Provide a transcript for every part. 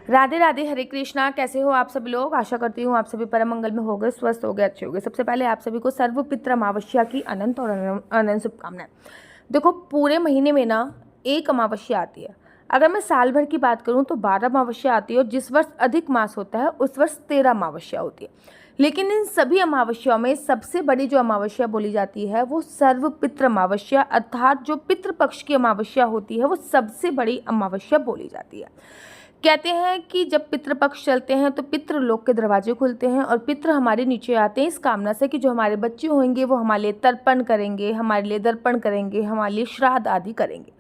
राधे राधे, हरे कृष्णा। कैसे हो आप सभी लोग? आशा करती हूँ आप सभी परम मंगल में हो गए, स्वस्थ हो गए, अच्छे हो गए। सबसे पहले आप सभी को सर्वपित्र अमावस्या की अनंत और अनंत शुभकामनाएं। देखो, पूरे महीने में ना एक अमावस्या आती है। अगर मैं साल भर की बात करूं तो 12 अमावस्या आती है और जिस वर्ष अधिक मास होता है उस वर्ष 13 अमावस्या होती है। लेकिन इन सभी अमावस्याओं में सबसे बड़ी जो अमावस्या बोली जाती है वो सर्वपित्र अमावस्या, अर्थात जो पितृपक्ष की अमावस्या होती है वो सबसे बड़ी अमावस्या बोली जाती है। कहते हैं कि जब पितृपक्ष चलते हैं तो पितृलोक के दरवाजे खुलते हैं और पितृ हमारे नीचे आते हैं इस कामना से कि जो हमारे बच्चे होंगे वो हमारे लिए तर्पण करेंगे, हमारे लिए दर्पण करेंगे, हमारे लिए श्राद्ध आदि करेंगे।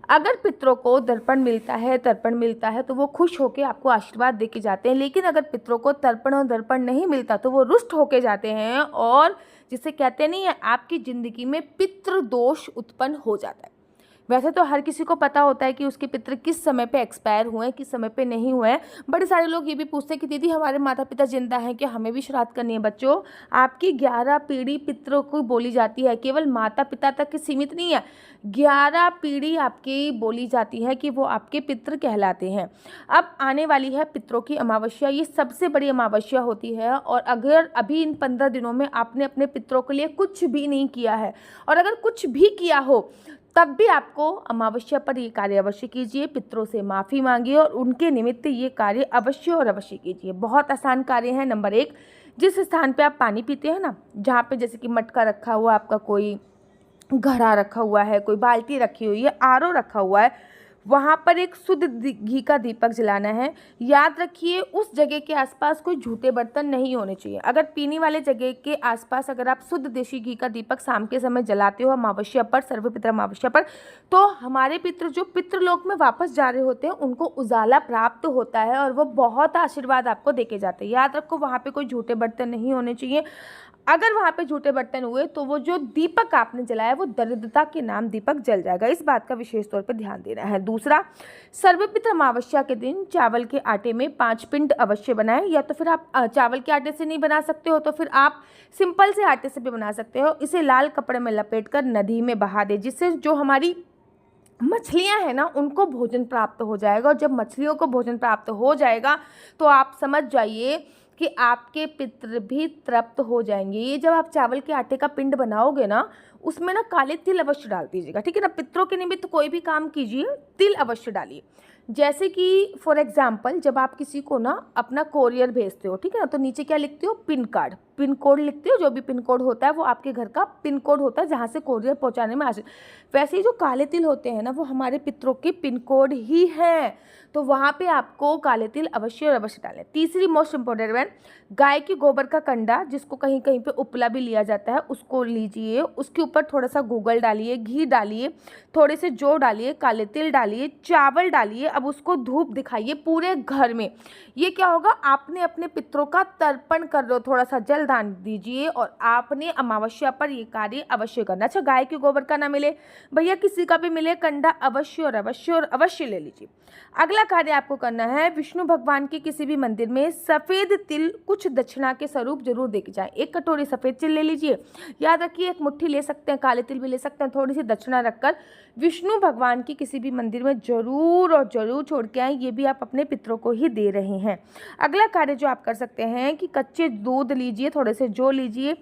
अगर पितरों को दर्पण मिलता है, तर्पण मिलता है तो वो खुश होकर आपको आशीर्वाद दे के जाते हैं। लेकिन अगर पितरों को तर्पण और दर्पण नहीं मिलता तो वो रुष्ट होके जाते हैं और जिसे कहते नहीं है, आपकी जिंदगी में पितृ दोष उत्पन्न हो जाता है। वैसे तो हर किसी को पता होता है कि उसके पितृ किस समय पे एक्सपायर हुए हैं, किस समय पे नहीं हुए हैं। बड़े सारे लोग ये भी पूछते हैं कि दीदी हमारे माता पिता जिंदा हैं क्या, हमें भी श्राद्ध करनी है? बच्चों, आपकी 11 पीढ़ी पितरों को बोली जाती है, केवल माता पिता तक की सीमित नहीं है। 11 पीढ़ी आपकी बोली जाती है कि वो आपके पितृ कहलाते हैं। अब आने वाली है पितरों की अमावस्या, ये सबसे बड़ी अमावस्या होती है। और अगर अभी इन 15 दिनों में आपने अपने पितरों के लिए कुछ भी नहीं किया है और अगर कुछ भी किया हो तब भी आपको अमावस्या पर ये कार्य अवश्य कीजिए। पितरों से माफ़ी मांगिए और उनके निमित्त ये कार्य अवश्य और अवश्य कीजिए। बहुत आसान कार्य है। नंबर 1, जिस स्थान पे आप पानी पीते हैं ना, जहाँ पे जैसे कि मटका रखा हुआ, आपका कोई घड़ा रखा हुआ है, कोई बाल्टी रखी हुई है, आरओ रखा हुआ है, वहाँ पर एक शुद्ध घी का दीपक जलाना है। याद रखिए, उस जगह के आसपास कोई झूठे बर्तन नहीं होने चाहिए। अगर पीने वाले जगह के आसपास अगर आप शुद्ध देशी घी का दीपक शाम के समय जलाते हो अमावस्या पर, सर्वपित्र अमावस्या पर, तो हमारे पितृ जो पितृलोक में वापस जा रहे होते हैं उनको उजाला प्राप्त होता है और वो बहुत आशीर्वाद आपको देके जाते हैं। याद रखो, वहाँ पे कोई झूठे बर्तन नहीं होने चाहिए। अगर वहाँ पे झूठे बर्तन हुए तो वो जो दीपक आपने जलाया वो दरिद्रता के नाम दीपक जल जाएगा। इस बात का विशेष तौर पर ध्यान देना है। दूसरा, सर्वपित्र अमावस्या के दिन चावल के आटे में 5 पिंड अवश्य बनाएं। या तो फिर आप चावल के आटे से नहीं बना सकते हो तो फिर आप सिंपल से आटे से भी बना सकते हो। इसे लाल कपड़े में लपेटकर नदी में बहा दे, जिससे जो हमारी मछलियां हैं ना उनको भोजन प्राप्त हो जाएगा। और जब मछलियों को भोजन प्राप्त हो जाएगा तो आप समझ जाइए कि आपके पितृ भी तृप्त हो जाएंगे। ये जब आप चावल के आटे का पिंड बनाओगे ना, उसमें ना काले तिल अवश्य डाल दीजिएगा, ठीक है ना। पितरों के निमित्त कोई भी काम कीजिए, तिल अवश्य डालिए। जैसे कि फॉर एग्जाम्पल, जब आप किसी को ना अपना कोरियर भेजते हो, ठीक है ना, तो नीचे क्या लिखते हो? पिन कार्ड, पिन कोड लिखते हो। जो भी पिन कोड होता है वो आपके घर का पिन कोड होता है जहाँ से कोरियर पहुँचाने में वैसे ही जो काले तिल होते हैं ना वो हमारे पितरों के पिन कोड ही हैं। तो वहाँ पे आपको काले तिल अवश्य और अवश्य डालें। तीसरी मोस्ट इम्पोर्टेंट वन, गाय के गोबर का कंडा, जिसको कहीं कहीं पे उपला भी लिया जाता है, उसको लीजिए। उसके ऊपर थोड़ा सा गूगल डालिए, घी डालिए, थोड़े से जौ डालिए, काले तिल डालिए, चावल डालिए। अब उसको धूप दिखाइए पूरे घर में। ये क्या होगा? आपने अपने पितरों का तर्पण कर दो, थोड़ा सा जल दान दीजिए और आपने अमावस्या पर ये कार्य अवश्य करना। अच्छा, गाय के गोबर का ना मिले भैया, किसी का भी मिले, कंडा अवश्य और अवश्य और अवश्य ले लीजिए। अगला कार्य आपको करना है, विष्णु भगवान के किसी भी मंदिर में सफ़ेद तिल कुछ दक्षिणा के स्वरूप जरूर देके जाए। 1 कटोरी सफ़ेद तिल ले लीजिए। याद रखिए, 1 मुट्ठी ले सकते हैं, काले तिल भी ले सकते हैं। थोड़ी सी दक्षिणा रखकर विष्णु भगवान की किसी भी मंदिर में जरूर और जरूर छोड़ के आए। ये भी आप अपने पितरों को ही दे रहे हैं। अगला कार्य जो आप कर सकते हैं कि कच्चे दूध लीजिए, थोड़े से जौ लीजिए,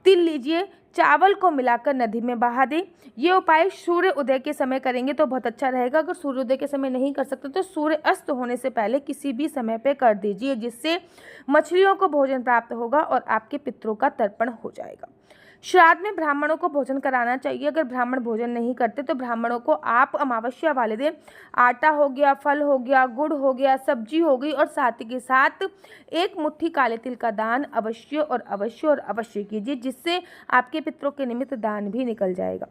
तिल लीजिए, चावल को मिलाकर नदी में बहा दें। ये उपाय सूर्य उदय के समय करेंगे तो बहुत अच्छा रहेगा। अगर सूर्योदय के समय नहीं कर सकते तो सूर्य अस्त होने से पहले किसी भी समय पे कर दीजिए, जिससे मछलियों को भोजन प्राप्त होगा और आपके पितरों का तर्पण हो जाएगा। श्राद्ध में ब्राह्मणों को भोजन कराना चाहिए। अगर ब्राह्मण भोजन नहीं करते तो ब्राह्मणों को आप अमावस्या वाले दिन आटा हो गया, फल हो गया, गुड़ हो गया, सब्जी हो गई और साथ के साथ 1 मुट्ठी काले तिल का दान अवश्य और अवश्य और अवश्य कीजिए, जिससे आपके पितरों के निमित्त दान भी निकल जाएगा।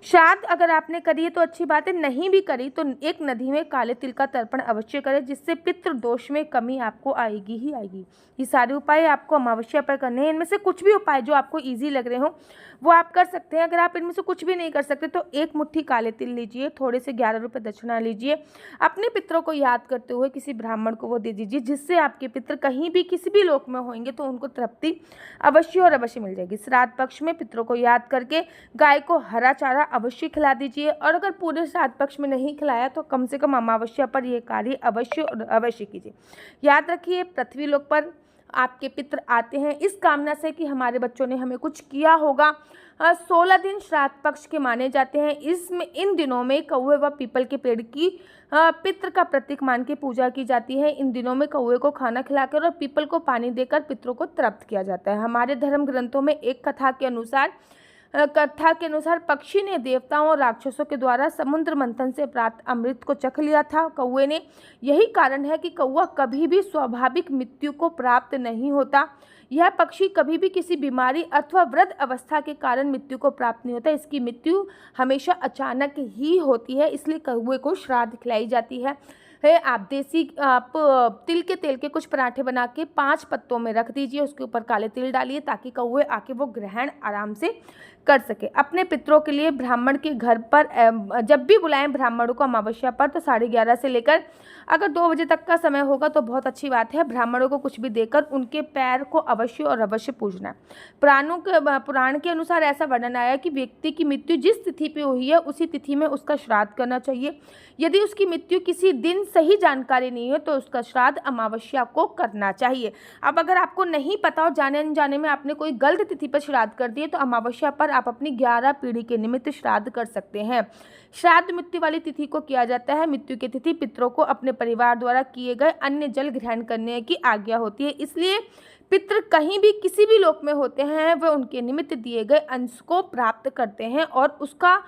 श्राद्ध अगर आपने करी है तो अच्छी बात है, नहीं भी करी तो एक नदी में काले तिल का तर्पण अवश्य करें, जिससे पितृ दोष में कमी आपको आएगी ही आएगी। ये सारे उपाय आपको अमावस्या पर करने हैं। इनमें से कुछ भी उपाय जो आपको ईजी लग रहे हो वो आप कर सकते हैं। अगर आप इनमें से कुछ भी नहीं कर सकते तो 1 मुट्ठी काले तिल लीजिए, थोड़े से 11 रुपये दक्षिणा लीजिए, अपने पितरों को याद करते हुए किसी ब्राह्मण को वो दे दीजिए, जिससे आपके पितर कहीं भी किसी भी लोक में होंगे तो उनको तृप्ति अवश्य और अवश्य मिल जाएगी। श्राद्ध पक्ष में पितरों को याद करके गाय को हरा चारा चारा अवश्य खिला दीजिए, और अगर पूरे श्राद्ध पक्ष में नहीं खिलाया तो कम से कम अमावस्या पर यह कार्य अवश्य और अवश्य कीजिए। याद रखिए, पृथ्वी लोक पर आपके पितृ आते हैं इस कामना से कि हमारे बच्चों ने हमें कुछ किया होगा। 16 दिन श्राद्ध पक्ष के माने जाते हैं। इन दिनों में कौवे व पीपल के पेड़ की पितृ का प्रतीक मान के पूजा की जाती है। इन दिनों में कौवे को खाना खिलाकर और पीपल को पानी देकर पितरों को तृप्त किया जाता है। हमारे धर्म ग्रंथों में एक कथा के अनुसार पक्षी ने देवताओं और राक्षसों के द्वारा समुद्र मंथन से प्राप्त अमृत को चख लिया था कौवे ने। यही कारण है कि कौवा कभी भी स्वाभाविक मृत्यु को प्राप्त नहीं होता। यह पक्षी कभी भी किसी बीमारी अथवा वृद्ध अवस्था के कारण मृत्यु को प्राप्त नहीं होता। इसकी मृत्यु हमेशा अचानक ही होती है, इसलिए कौवे को श्राद्ध खिलाई जाती है। आप तिल के तेल के कुछ पराठे बना के 5 पत्तों में रख दीजिए, उसके ऊपर काले तिल डालिए ताकि कौवे आके वो ग्रहण आराम से कर सके। अपने पितरों के लिए ब्राह्मण के घर पर जब भी बुलाएं ब्राह्मणों को अमावस्या पर तो 11:30 से लेकर अगर 2 बजे तक का समय होगा तो बहुत अच्छी बात है। ब्राह्मणों को कुछ भी देकर उनके पैर को अवश्य और अवश्य पूजना है। पुराण के अनुसार ऐसा वर्णन आया कि व्यक्ति की मृत्यु जिस तिथि पे हुई है उसी तिथि में उसका श्राद्ध करना चाहिए। यदि उसकी मृत्यु किसी दिन सही जानकारी नहीं है तो उसका श्राद्ध अमावस्या को करना चाहिए। अब अगर आपको नहीं पता और जाने अनजाने में आपने कोई गलत तिथि पर श्राद्ध कर दिए तो अमावस्या पर आप अपनी 11 पीढ़ी के निमित्त श्राद्ध कर सकते हैं। श्राद्ध मृत्यु वाली तिथि को किया जाता है। मृत्यु की तिथि पितरों को अपने परिवार द्वारा किए गए अन्य जल ग्रहण करने की आज्ञा होती है, इसलिए पितृ कहीं भी किसी भी लोक में होते हैं वह उनके निमित्त दिए गए अंश को प्राप्त करते हैं और उसका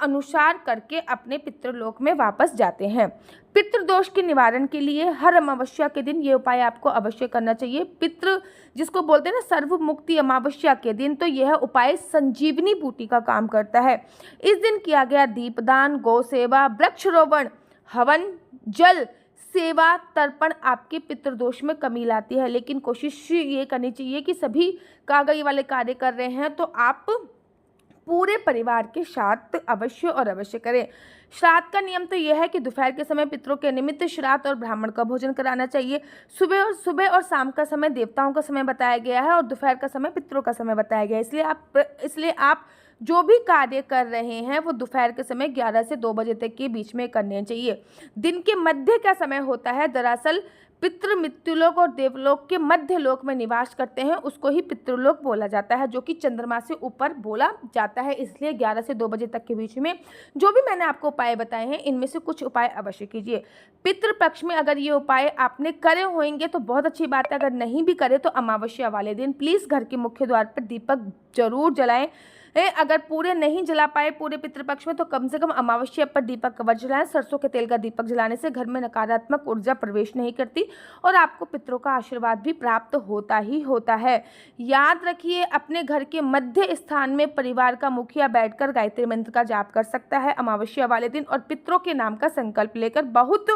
अनुसार करके अपने पितृलोक में वापस जाते हैं। पितृदोष के निवारण के लिए हर अमावस्या के दिन ये उपाय आपको अवश्य करना चाहिए। पितृ जिसको बोलते हैं ना सर्व मुक्ति अमावस्या के दिन, तो यह उपाय संजीवनी बूटी का काम करता है। इस दिन किया गया दीपदान, गौ सेवा, वृक्षारोपण, हवन, जल सेवा, तर्पण आपके पितृदोष में कमी लाती है। लेकिन कोशिश ये करनी चाहिए कि सभी कागज वाले कार्य कर रहे हैं तो आप पूरे परिवार के साथ अवश्य और अवश्य करें। श्राद्ध का नियम तो यह है कि दोपहर के समय पितरों के निमित्त श्राद्ध और ब्राह्मण का भोजन कराना चाहिए। सुबह और शाम का समय देवताओं का समय बताया गया है और दोपहर का समय पितरों का समय बताया गया है। इसलिए आप जो भी कार्य कर रहे हैं वो दोपहर के समय 11 से 2 बजे तक के बीच में करने चाहिए। दिन के मध्य का समय होता है, दरअसल पितृ मृत्युलोक और देवलोक के मध्य लोक में निवास करते हैं, उसको ही पितृलोक बोला जाता है, जो कि चंद्रमा से ऊपर बोला जाता है। इसलिए 11 से 2 बजे तक के बीच में जो भी मैंने आपको उपाय बताए हैं इनमें से कुछ उपाय अवश्य कीजिए। पितृपक्ष में अगर ये उपाय आपने करे होंगे तो बहुत अच्छी बात है, अगर नहीं भी करे तो अमावस्या वाले दिन प्लीज़ घर के मुख्य द्वार पर दीपक जरूर जलाएं। अगर पूरे नहीं जला पाए पूरे पितृपक्ष में तो कम से कम अमावस्या पर दीपक कवच जलाएं। सरसों के तेल का दीपक जलाने से घर में नकारात्मक ऊर्जा प्रवेश नहीं करती और आपको पितरों का आशीर्वाद भी प्राप्त होता ही होता है। याद रखिए, अपने घर के मध्य स्थान में परिवार का मुखिया बैठकर गायत्री मंत्र का जाप कर सकता है अमावस्या वाले दिन और पितरों के नाम का संकल्प लेकर बहुत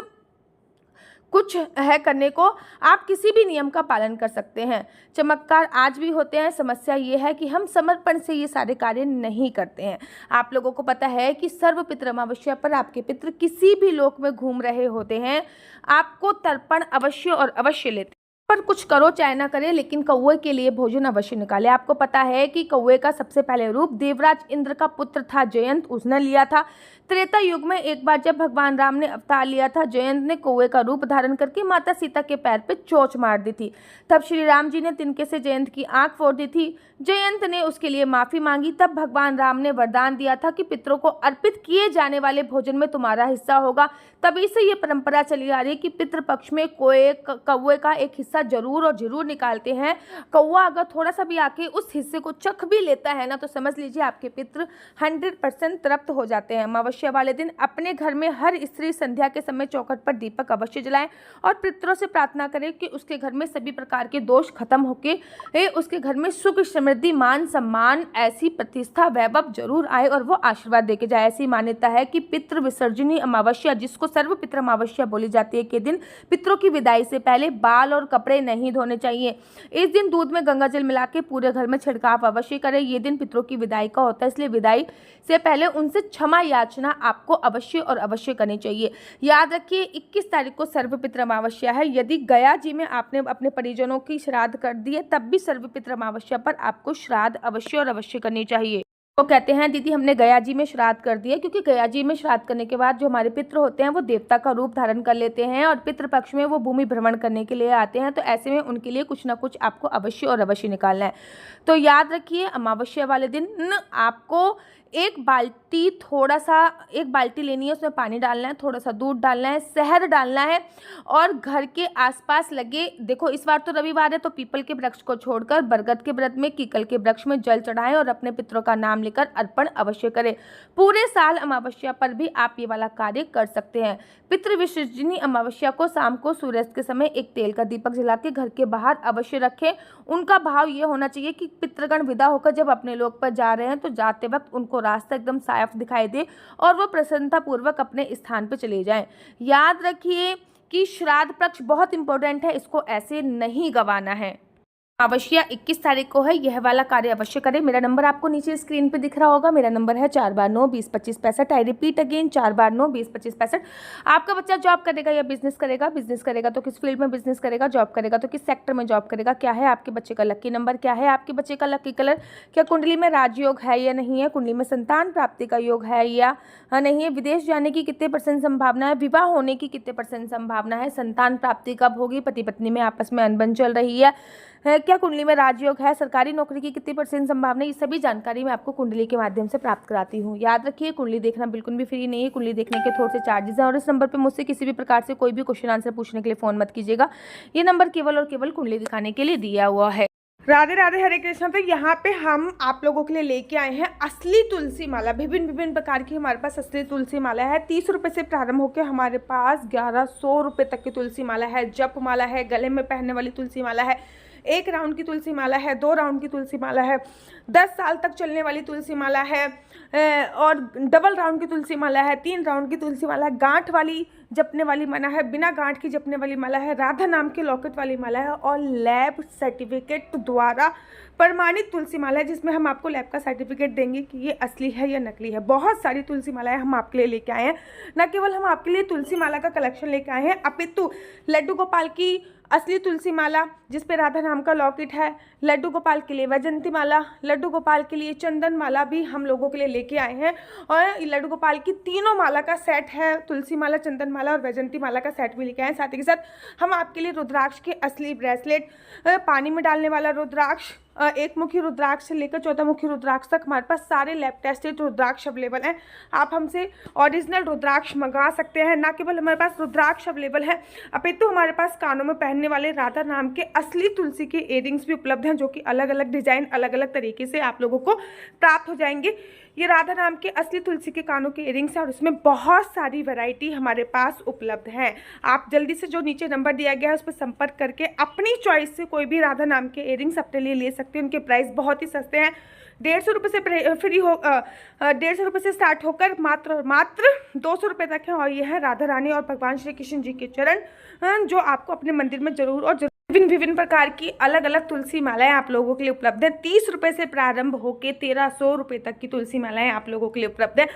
कुछ है करने को आप किसी भी नियम का पालन कर सकते हैं। चमत्कार आज भी होते हैं। समस्या ये है कि हम समर्पण से ये सारे कार्य नहीं करते हैं। आप लोगों को पता है कि सर्व पितृ अमावस्या पर आपके पितृ किसी भी लोक में घूम रहे होते हैं, आपको तर्पण अवश्य और अवश्य लेते पर कुछ करो चाहे ना करे, लेकिन कौवे के लिए भोजन अवश्य निकाले। आपको पता है कि कौवे का सबसे पहले रूप देवराज इंद्र का पुत्र था जयंत, उसने लिया था। त्रेता युग में एक बार जब भगवान राम ने अवतार लिया था, जयंत ने कौवे का रूप धारण करके माता सीता के पैर पे चोंच मार दी थी। तब श्री राम जी ने तिनके से जयंत की आंख फोड़ दी थी। जयंत ने उसके लिए माफी मांगी। तब भगवान राम ने वरदान दिया था कि पितरों को अर्पित किए जाने वाले भोजन में तुम्हारा हिस्सा होगा। तभी से ये परंपरा चली आ रही है कि पितृपक्ष में कौवे का एक हिस्सा जरूर और जरूर निकालते हैं। कौवा अगर थोड़ा सा भी आके उस हिस्से को चख भी लेता है ना तो समझ लीजिए आपके पितृ 100% तृप्त हो जाते हैं। अमावस्या वाले दिन अपने घर में हर स्त्री संध्या के समय चौखट पर दीपक अवश्य जलाएं और पितरों से प्रार्थना करें कि उसके घर में सभी प्रकार के दोष खत्म होके उसके घर में सुख, समृद्धि, मान, सम्मान, ऐसी प्रतिष्ठा, वैभव जरूर आए और वो आशीर्वाद देके जाए। ऐसी मान्यता है कि पितृ विसर्जनी अमावस्या, जिसको सर्व पितृ अमावस्या बोली जाती है, के दिन पितरों की विदाई से पहले बाल और कपड़े नहीं धोने चाहिए। इस दिन दूध में गंगा जल मिला के पूरे घर में छिड़काव अवश्य करें। ये दिन पितरों की विदाई का होता है, इसलिए विदाई से पहले उनसे क्षमा याचना आपको अवश्य और अवश्य करनी चाहिए। याद रखिए 21 तारीख को सर्व पितृ अमावस्या है। यदि गया जी में आपने अपने परिजनों की श्राद्ध कर दिए तब भी सर्व पितृ अमावस्या पर आपको श्राद्ध अवश्य और अवश्य करनी चाहिए। वो कहते हैं दीदी हमने गया जी में श्राद्ध कर दिया, क्योंकि गया जी में श्राद्ध करने के बाद जो हमारे पितृ होते हैं वो देवता का रूप धारण कर लेते हैं और पितृपक्ष में वो भूमि भ्रमण करने के लिए आते हैं। तो ऐसे में उनके लिए कुछ ना कुछ आपको अवश्य और अवश्य निकालना है। तो याद रखिए अमावस्या वाले दिन आपको एक बाल्टी लेनी है, उसमें पानी डालना है, थोड़ा सा दूध डालना है, शहद डालना है और घर के आसपास लगे, देखो इस बार तो रविवार है तो पीपल के वृक्ष को छोड़कर बरगद के व्रत में कीकल के वृक्ष में जल चढ़ाएं और अपने पितरों का नाम लेकर अर्पण अवश्य करें। पूरे साल अमावस्या पर भी आप ये वाला कार्य कर सकते हैं। पितृ विसर्जनी अमावस्या को शाम को सूर्यास्त के समय एक तेल का दीपक जला के घर के बाहर अवश्य रखें। उनका भाव ये होना चाहिए कि पितृगण विदा होकर जब अपने लोक पर जा रहे हैं तो जाते वक्त उनको रास्ता एकदम साफ दिखाई दे और वो प्रसन्नता पूर्वक अपने स्थान पर चले जाएं। याद रखिए कि श्राद्ध पक्ष बहुत इंपॉर्टेंट है, इसको ऐसे नहीं गंवाना है। अमावस्या 21 तारीख को है, यह वाला कार्य अवश्य करें। मेरा नंबर आपको नीचे स्क्रीन पे दिख रहा होगा। मेरा नंबर है 4 बार 9 20 25 65। आई रिपीट अगेन 4 बार 9 20 25 65। आपका बच्चा जॉब करेगा या बिजनेस करेगा? बिजनेस करेगा तो किस फील्ड में बिजनेस करेगा? जॉब करेगा तो किस सेक्टर में जॉब करेगा? क्या है आपके बच्चे का लकी नंबर? क्या है आपके बच्चे का लकी कलर? क्या कुंडली में राजयोग है या नहीं है? कुंडली में संतान प्राप्ति का योग है या नहीं है? विदेश जाने की कितने % संभावना है? विवाह होने की कितने % संभावना है? संतान प्राप्ति कब होगी? पति पत्नी में आपस में अनबन चल रही है? क्या कुंडली में राजयोग है? सरकारी नौकरी की कितनी % संभावना है? ये सभी जानकारी मैं आपको कुंडली के माध्यम से प्राप्त कराती हूँ। याद रखिए कुंडली देखना बिल्कुल भी फ्री नहीं है। कुंडली देखने के थोड़े से चार्जेस हैं और इस नंबर पे मुझसे किसी भी प्रकार से कोई भी क्वेश्चन आंसर पूछने के लिए फ़ोन मत कीजिएगा। ये नंबर केवल और केवल कुंडली दिखाने के लिए दिया हुआ है। राधे राधे, हरे कृष्णा। तो यहाँ पे हम आप लोगों के लिए लेके आए हैं असली तुलसी माला। विभिन्न प्रकार की हमारे पास असली तुलसी माला है। 30 रुपये से प्रारंभ होकर हमारे पास 1100 रुपये तक की तुलसी माला है। जप माला है, गले में पहनने वाली तुलसी माला है, 1 राउंड की तुलसी माला है, 2 राउंड की तुलसी माला है, 10 साल तक चलने वाली तुलसी माला है और डबल राउंड की तुलसी माला है, 3 राउंड की तुलसी माला है, गांठ वाली जपने वाली माला है, बिना गांठ की जपने वाली माला है, राधा नाम के लॉकेट वाली माला है और लैब सर्टिफिकेट द्वारा प्रमाणित तुलसी माला है, जिसमें हम आपको लैब का सर्टिफिकेट देंगे कि ये असली है या नकली है। बहुत सारी तुलसी मालाएं हम आपके लिए लेके आए हैं। न केवल हम आपके लिए तुलसी माला का कलेक्शन लेके आए हैं, अपितु लड्डू गोपाल की असली तुलसी माला जिसपे राधा नाम का लॉकेट है, लड्डू गोपाल के लिए वैजंती माला, लड्डू गोपाल के लिए चंदन माला भी हम लोगों के लिए लेके आए हैं और लड्डू गोपाल की तीनों माला का सेट है, तुलसी माला, चंदन माला और वैजंती माला का सेट भी लेके आए हैं। साथ ही के साथ हम आपके लिए रुद्राक्ष के असली ब्रेसलेट, पानी में डालने वाला रुद्राक्ष, 1 मुखी रुद्राक्ष से लेकर 14 मुखी रुद्राक्ष तक हमारे पास सारे लैब टेस्टेड रुद्राक्ष अवेलेबल हैं। आप हमसे ओरिजिनल रुद्राक्ष मंगा सकते हैं। ना केवल हमारे पास रुद्राक्ष अवेलेबल है, अपितु हमारे पास कानों में पहनने वाले राधा नाम के असली तुलसी के इयरिंग्स भी उपलब्ध हैं, जो कि अलग अलग डिजाइन, अलग अलग तरीके से आप लोगों को प्राप्त हो जाएंगे। ये राधा नाम के असली तुलसी के कानों के इयरिंग्स हैं और इसमें बहुत सारी वैरायटी हमारे पास उपलब्ध है। आप जल्दी से जो नीचे नंबर दिया गया है उस पर संपर्क करके अपनी चॉइस से कोई भी राधा नाम के इयरिंग्स अपने लिए ले सकते हैं। उनके प्राइस बहुत ही सस्ते हैं। 150 रुपये से फ्री हो 150 रुपये से स्टार्ट होकर मात्र 200 रुपये तक है। और यह है राधा रानी और भगवान श्री कृष्ण जी के चरण, जो आपको अपने मंदिर में जरूर और विभिन्न प्रकार की अलग अलग तुलसी मालाएं आप लोगों के लिए उपलब्ध है। 30 रुपये से प्रारंभ होकर 1300 रुपये तक की तुलसी मालाएं आप लोगों के लिए उपलब्ध है।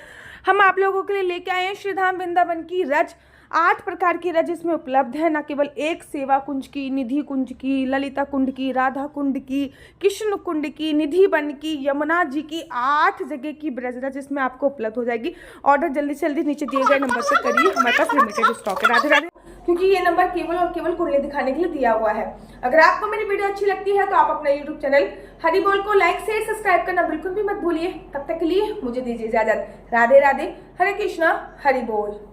हम आप लोगों के लिए लेके आए हैं श्रीधाम वृंदावन की रज, 8 प्रकार की रज इसमें उपलब्ध है। न केवल एक सेवा कुंज की, निधि कुंज की, ललिता कुंड की, राधा कुंड की, कृष्ण कुंड की, निधि वन की, यमुना जी की, 8 जगह की ब्रज रज इसमें आपको उपलब्ध हो जाएगी। ऑर्डर जल्दी से जल्दी नीचे दिए गए नंबर पर करिए, हमारे पास लिमिटेड स्टॉक है। राधे राधे, क्योंकि ये नंबर केवल और केवल कुंडली दिखाने के लिए दिया हुआ है। अगर आपको मेरी वीडियो अच्छी लगती है तो आप अपना यूट्यूब चैनल हरि बोल को लाइक शेयर सब्सक्राइब करना बिल्कुल भी मत भूलिए। तब तक के लिए मुझे दीजिए इजाजत। राधे राधे, हरे कृष्णा, हरि बोल।